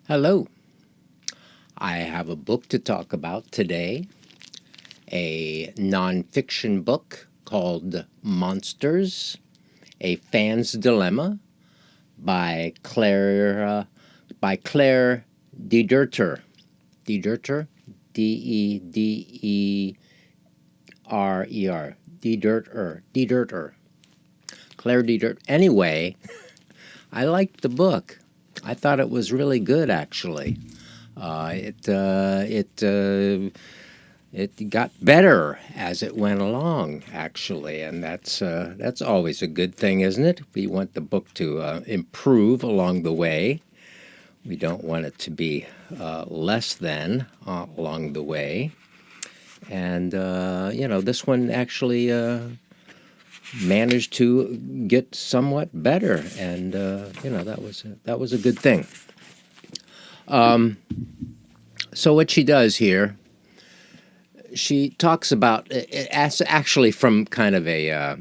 Hello. I have a book to talk about today, a nonfiction book called Monsters, A Fan's Dilemma by Claire Dederer. Dederer? Dederer. Dederer. Claire Dederer. Anyway, I liked the book. I thought it was really good, actually. Uh, it uh, it uh, it got better as it went along, actually, and that's always a good thing, isn't it? We want the book to improve along the way. We don't want it to be less than along the way. And this one actually managed to get somewhat better, and that was a good thing. So what she does here, she talks about it actually from kind of a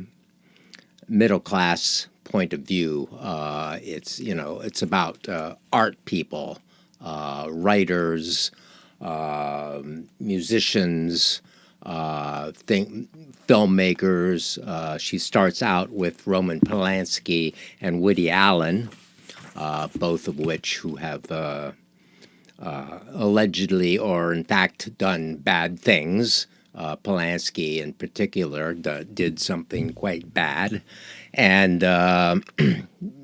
middle class point of view. It's about art people, writers, musicians, filmmakers. She starts out with Roman Polanski and Woody Allen, both of which who have allegedly or in fact done bad things. Polanski, in particular, did something quite bad, and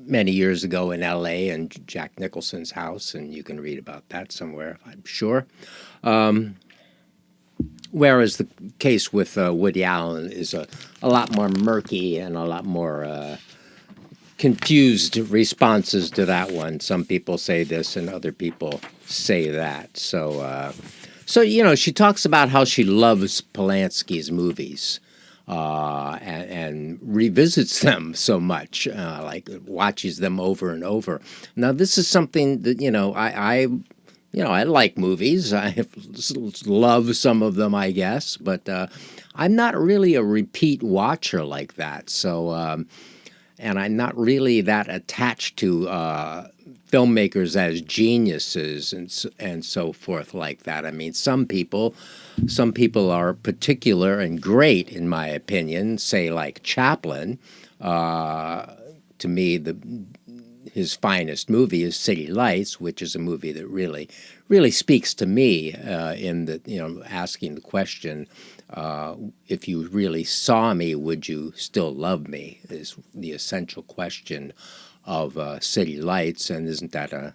many years ago in L.A. in Jack Nicholson's house, and you can read about that somewhere, I'm sure. Whereas the case with Woody Allen is a lot more murky and a lot more confused responses to that one. Some people say this and other people say that. So she talks about how she loves Polanski's movies and revisits them so much, like watches them over and over. Now, this is something that I like movies. I love some of them, I guess, but I'm not really a repeat watcher like that. And I'm not really that attached to filmmakers as geniuses and so forth like that. I mean, some people are particular and great, in my opinion. Say like Chaplin. To me, his finest movie is City Lights, which is a movie that really speaks to me in the asking the question, if you really saw me, would you still love me? Is the essential question of City Lights, and isn't that a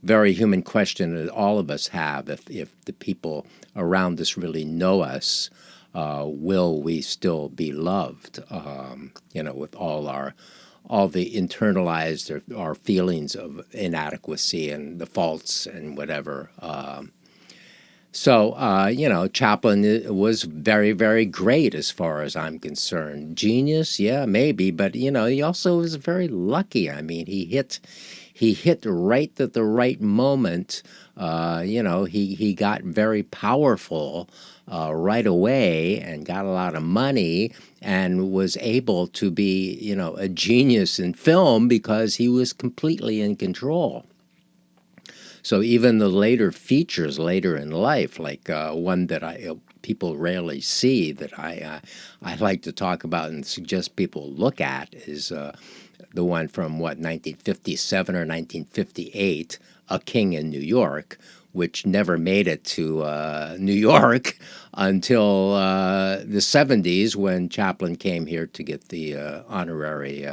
very human question that all of us have? If the people around us really know us, will we still be loved? With all the internalized our feelings of inadequacy and the faults and whatever. Chaplin was very, very great as far as I'm concerned. Genius, yeah, maybe, but he also was very lucky. I mean, he hit right at the right moment. He got very powerful right away and got a lot of money and was able to be, a genius in film because he was completely in control. So even the later features later in life, like one that people rarely see that I like to talk about and suggest people look at, is the one from 1957 or 1958, A King in New York, which never made it to New York until the 70s, when Chaplin came here to get the honorary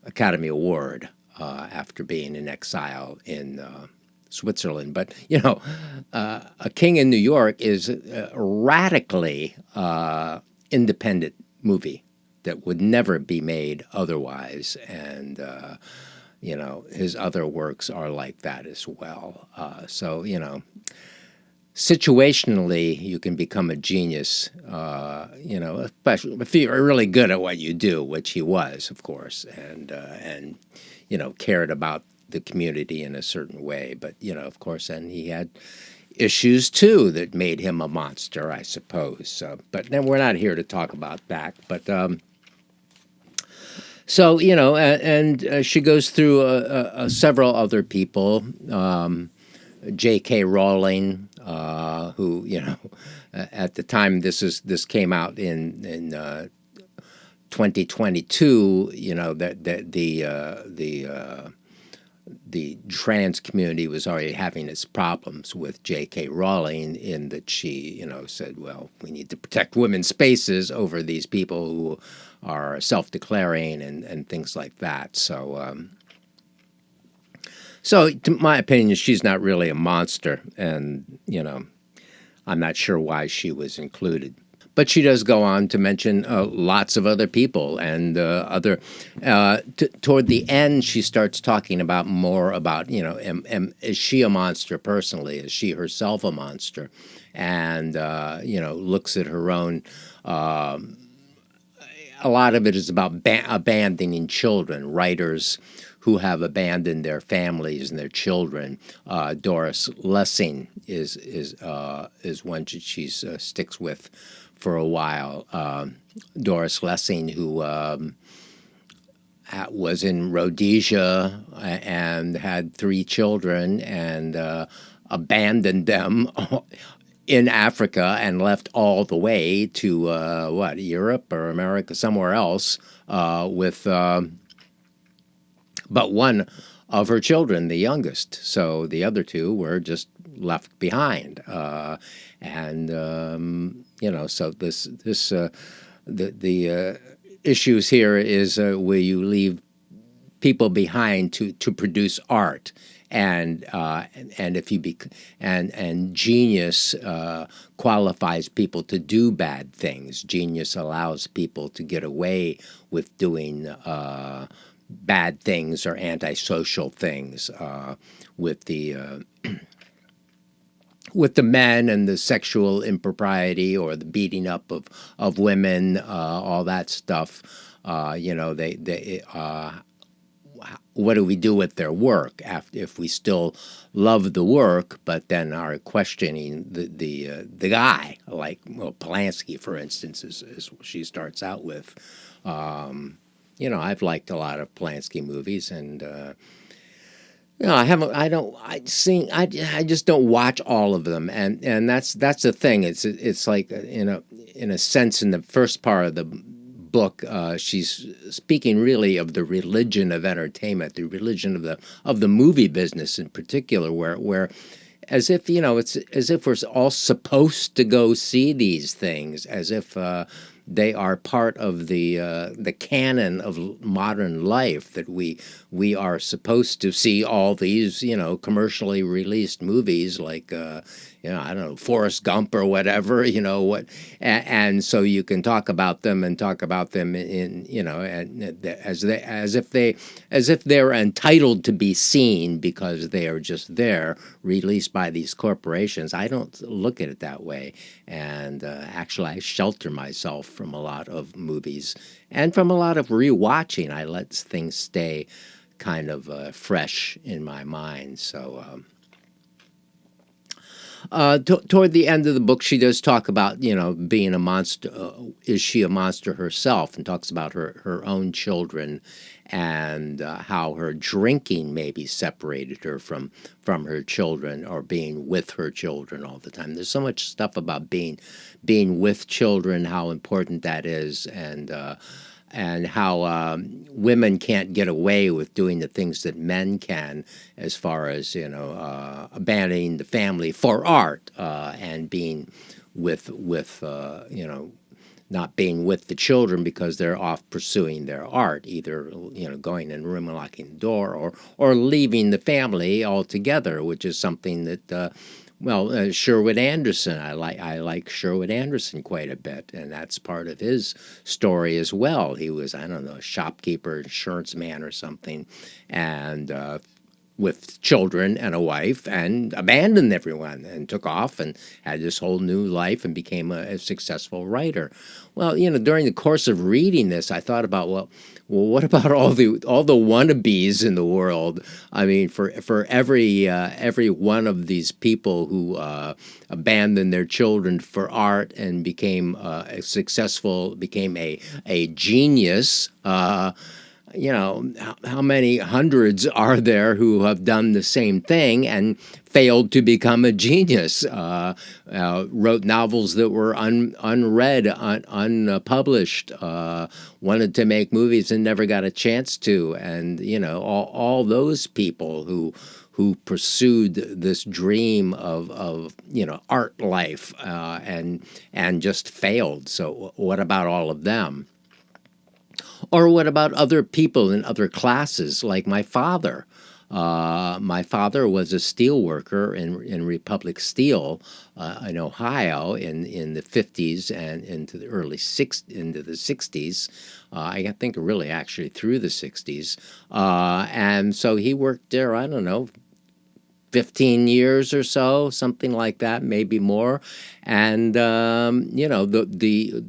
Academy Award after being in exile in Switzerland. But A King in New York is a radically independent movie that would never be made otherwise, and his other works are like that as well. Situationally, you can become a genius, especially if you're really good at what you do, which he was, of course, and cared about the community in a certain way. But of course, then he had issues too that made him a monster, I suppose. But then we're not here to talk about that. But So and she goes through several other people. J.K. Rowling, who at the time this came out in 2022. That the trans community was already having its problems with J.K. Rowling in that she said, well, we need to protect women's spaces over these people who are self-declaring and things like that. So to my opinion, she's not really a monster, and I'm not sure why she was included. But she does go on to mention lots of other people and other. Toward the end, she starts talking about more about is she a monster personally? Is she herself a monster? And looks at her own. A lot of it is about abandoning children, writers who have abandoned their families and their children. Doris Lessing is one she sticks with for a while. Doris Lessing, who was in Rhodesia and had 3 children and abandoned them in Africa and left all the way to Europe or America, somewhere else, with but one of her children, the youngest. So the other 2 were just left behind, and so the issues here is will you leave people behind to produce art, and if you and genius qualifies people to do bad things. Genius allows people to get away with doing bad things or antisocial things, with the men and the sexual impropriety or the beating up of women, all that stuff. They what do we do with their work if we still love the work, but then are questioning the guy, like Polanski, for instance, is she starts out with. I've liked a lot of Polanski movies, and I just don't watch all of them, and that's the thing. It's like in a sense in the first part of the book, she's speaking really of the religion of entertainment, the religion of the movie business in particular, where as if it's as if we're all supposed to go see these things, as if they are part of the canon of modern life, that we are supposed to see all these commercially released movies like I don't know, Forrest Gump or whatever, and so you can talk about them in and as if they're entitled to be seen because they are just there, released by these corporations. I don't look at it that way, and actually I shelter myself from a lot of movies and from a lot of rewatching. I let things stay kind of fresh in my mind. So. Toward the end of the book, she does talk about, being a monster. Is she a monster herself? And talks about her own children and how her drinking maybe separated her from her children, or being with her children all the time. There's so much stuff about being with children, how important that is, and how women can't get away with doing the things that men can, as far as abandoning the family for art, and being with not being with the children because they're off pursuing their art, either going in a room and locking the door, or leaving the family altogether, which is something that. Sherwood Anderson. I like Sherwood Anderson quite a bit, and that's part of his story as well. He was, I don't know, a shopkeeper, insurance man or something, and with children and a wife, and abandoned everyone and took off and had this whole new life and became a successful writer. Well, during the course of reading this, I thought about, well, what about all the wannabes in the world? I mean, for every one of these people who abandoned their children for art and became became a genius. how many hundreds are there who have done the same thing and failed to become a genius? Wrote novels that were unread, unpublished, wanted to make movies and never got a chance to. And all those people who pursued this dream of art life, and just failed. So what about all of them? Or what about other people in other classes, like my father? My father was a steel worker in Republic Steel in Ohio in the 50s and into the 60s. I think really actually through the 60s. And so he worked there, I don't know, 15 years or so, something like that, maybe more. And the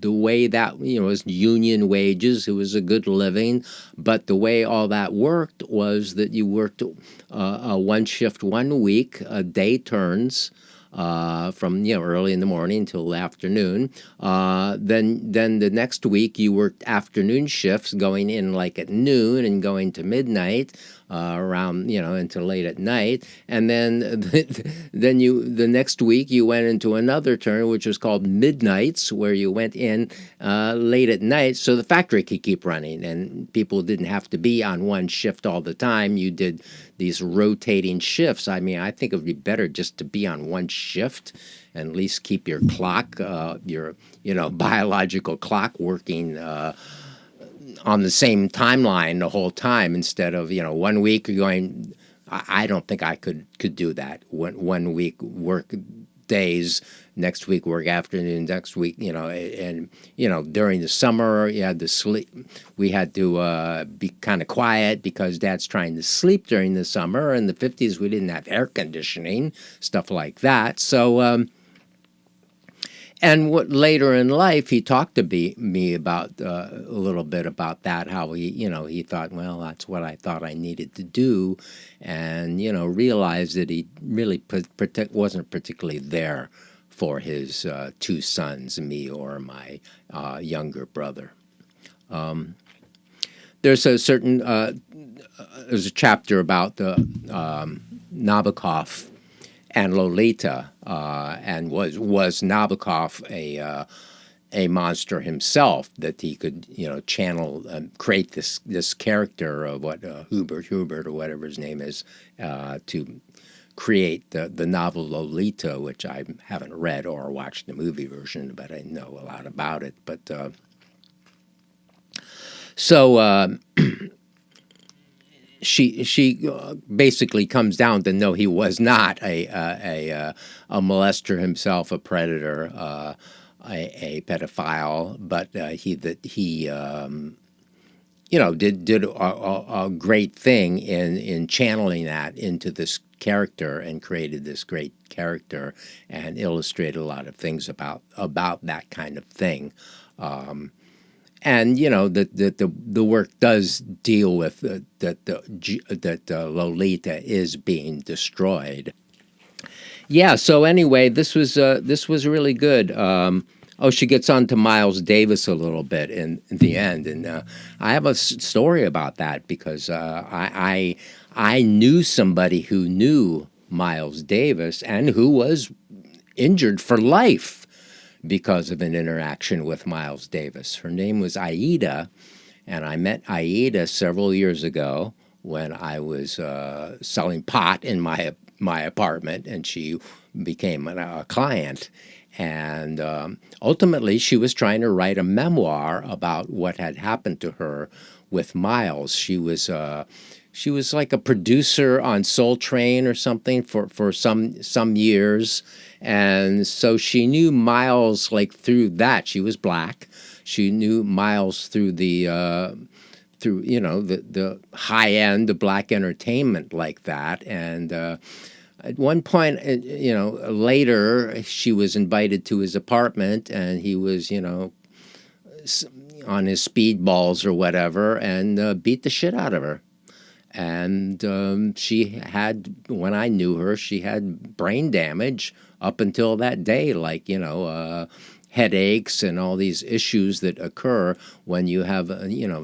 way that it was union wages, it was a good living, but the way all that worked was that you worked one shift 1 week, day turns. From early in the morning until the afternoon. Then the next week you worked afternoon shifts, going in like at noon and going to midnight, around until late at night. And then the next week you went into another turn, which was called midnights, where you went in late at night, so the factory could keep running and people didn't have to be on one shift all the time. You did these rotating shifts. I mean, I think it would be better just to be on one shift and at least keep your clock, your biological clock working on the same timeline the whole time, instead of 1 week you're going. I don't think I could do that. 1 week work days, next week work afternoon, next week, and during the summer you had to sleep. We had to be kind of quiet because Dad's trying to sleep during the summer. In the 50s, we didn't have air conditioning, stuff like that. So, and what later in life he talked to me about a little bit about that, how he thought, well, that's what I thought I needed to do, and realized that he really wasn't particularly there for his two sons, me or my younger brother. There's a certain there's a chapter about the Nabokov and Lolita, and was Nabokov a monster himself, that he could channel, create this character of what Hubert or whatever his name is, to create the novel Lolita, which I haven't read or watched the movie version, but I know a lot about it. But so she basically comes down to no, he was not a molester himself, a predator, a pedophile, but he did a great thing in channeling that into this character, and created this great character and illustrated a lot of things about that kind of thing. And that the work does deal with that Lolita is being destroyed. Yeah. So anyway, this was really good. She gets on to Miles Davis a little bit in the end, and I have a story about that, because I knew somebody who knew Miles Davis and who was injured for life because of an interaction with Miles Davis. Her name was Aida, and I met Aida several years ago when I was selling pot in my apartment, and she became a client. And ultimately, she was trying to write a memoir about what had happened to her with Miles. She was like a producer on Soul Train or something for some years. And so she knew Miles like through that. She was black. She knew Miles through the the high end of black entertainment like that. And at one point, later, she was invited to his apartment, and he was on his speedballs or whatever, and beat the shit out of her. And she had, when I knew her, she had brain damage up until that day, like, headaches and all these issues that occur when you have,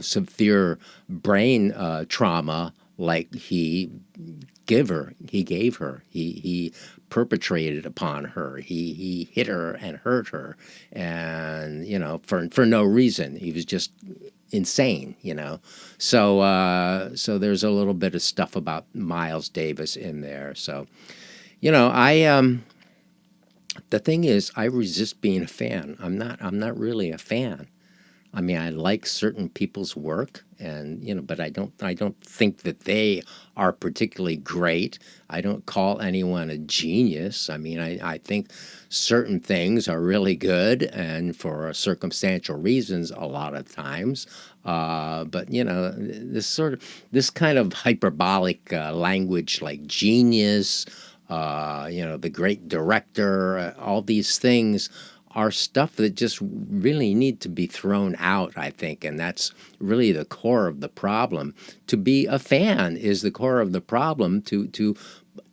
severe brain trauma like he perpetrated upon her. He hit her and hurt her, and for no reason. He was just insane. So there's a little bit of stuff about Miles Davis in there. So I the thing is, I resist being a fan. I'm not really a fan. I mean, I like certain people's work, and but I don't think that they are particularly great. I don't call anyone a genius. I mean, I think certain things are really good, and for circumstantial reasons, a lot of times. But this kind of hyperbolic language, like genius, the great director, all these things are stuff that just really need to be thrown out, I think, and that's really the core of the problem. To be a fan is the core of the problem. To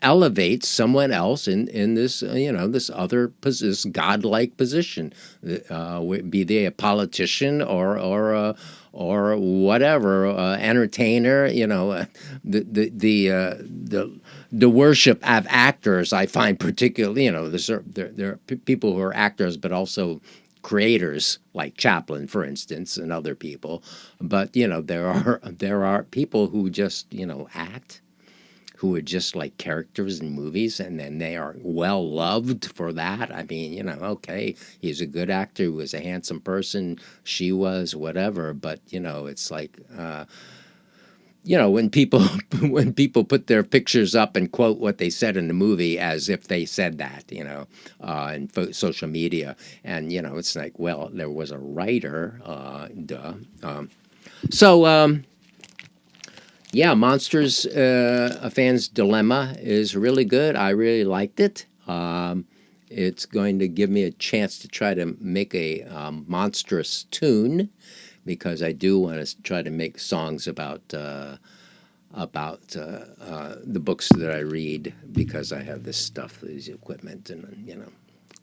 elevate someone else in this this godlike position, be they a politician or whatever, entertainer. The worship of actors, I find particularly, there are people who are actors, but also creators like Chaplin, for instance, and other people. But there are people who just act, who are just like characters in movies, and then they are well loved for that. I mean, okay, he's a good actor, he was a handsome person, she was, whatever. But it's like. When people put their pictures up and quote what they said in the movie as if they said that, in social media, and it's like, well, there was a writer, duh. Yeah, Monsters, A Fan's Dilemma is really good. I really liked it. It's going to give me a chance to try to make a monstrous tune, because I do want to try to make songs about the books that I read, because I have this stuff, this equipment, and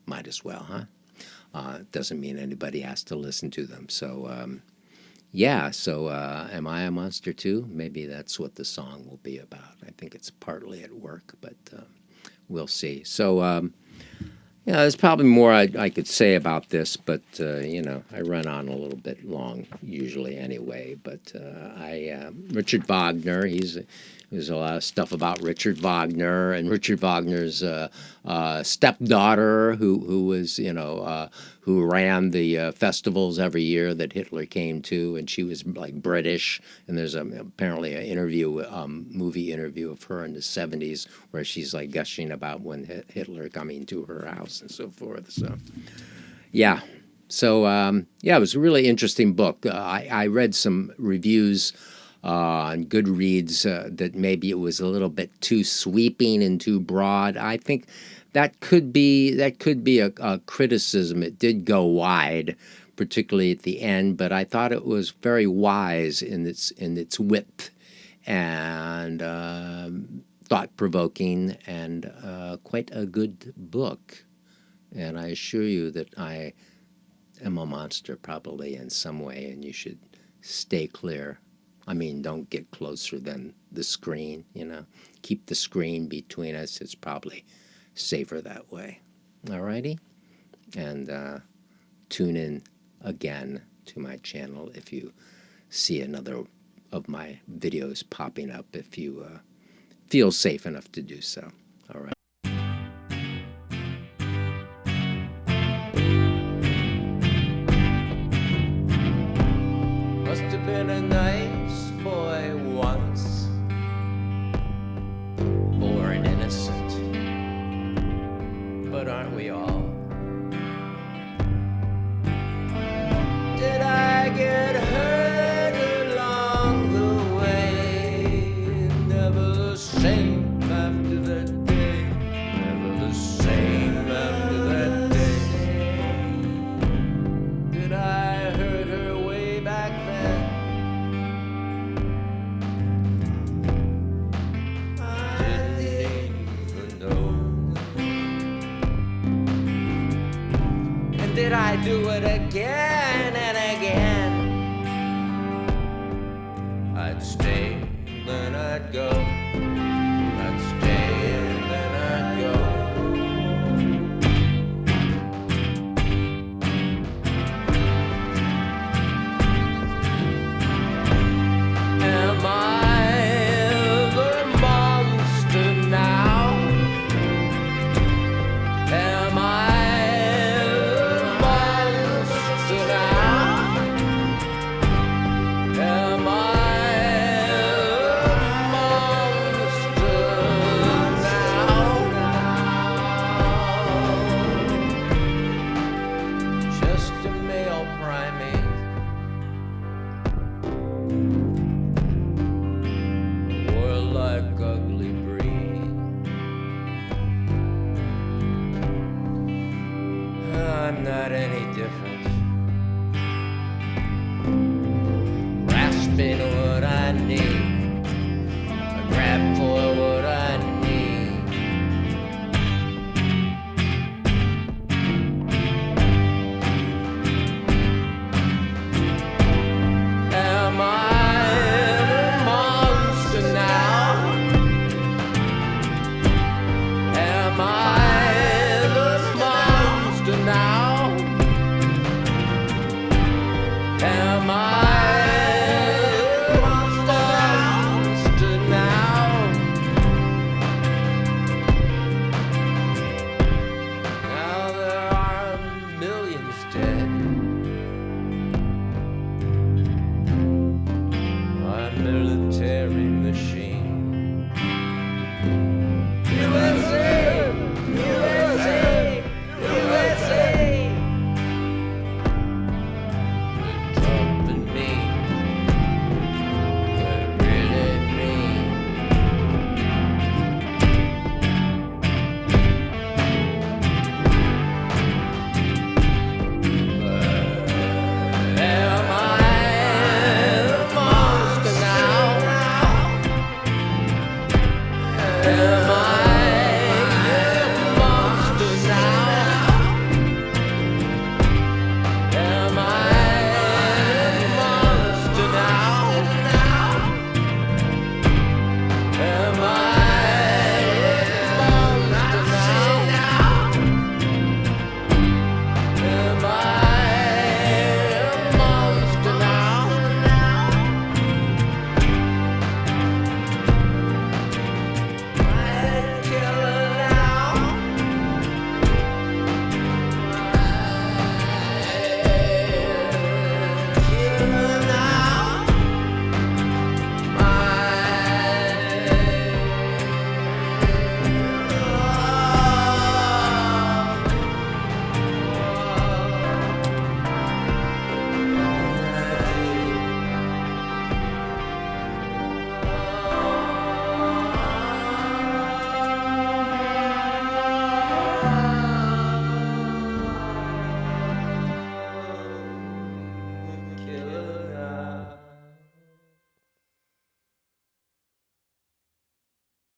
might as well, huh? It doesn't mean anybody has to listen to them. So yeah. So am I a monster too? Maybe that's what the song will be about. I think it's partly at work, but we'll see. So. There's probably more I could say about this, but, I run on a little bit long usually anyway. But Richard Wagner, there's a lot of stuff about Richard Wagner and Richard Wagner's stepdaughter, who was, who ran the festivals every year that Hitler came to, and she was like British. And there's apparently an interview, movie interview of her in the 70s where she's like gushing about when Hitler coming to her house and so forth. So, yeah. So, it was a really interesting book. I read some reviews on Goodreads that maybe it was a little bit too sweeping and too broad. I think that could be a criticism. It did go wide, particularly at the end, but I thought it was very wise in its width, and thought-provoking, and quite a good book. And I assure you that I am a monster probably in some way, and you should stay clear. I mean, don't get closer than the screen, Keep the screen between us. It's probably safer that way. All righty? And tune in again to my channel if you see another of my videos popping up, if you feel safe enough to do so. All right. Must have been a nice boy once, born innocent, but aren't we all? Did I get hurt along the way? Never safe after that day. I'd do it again and again. I'd stay, then I'd go.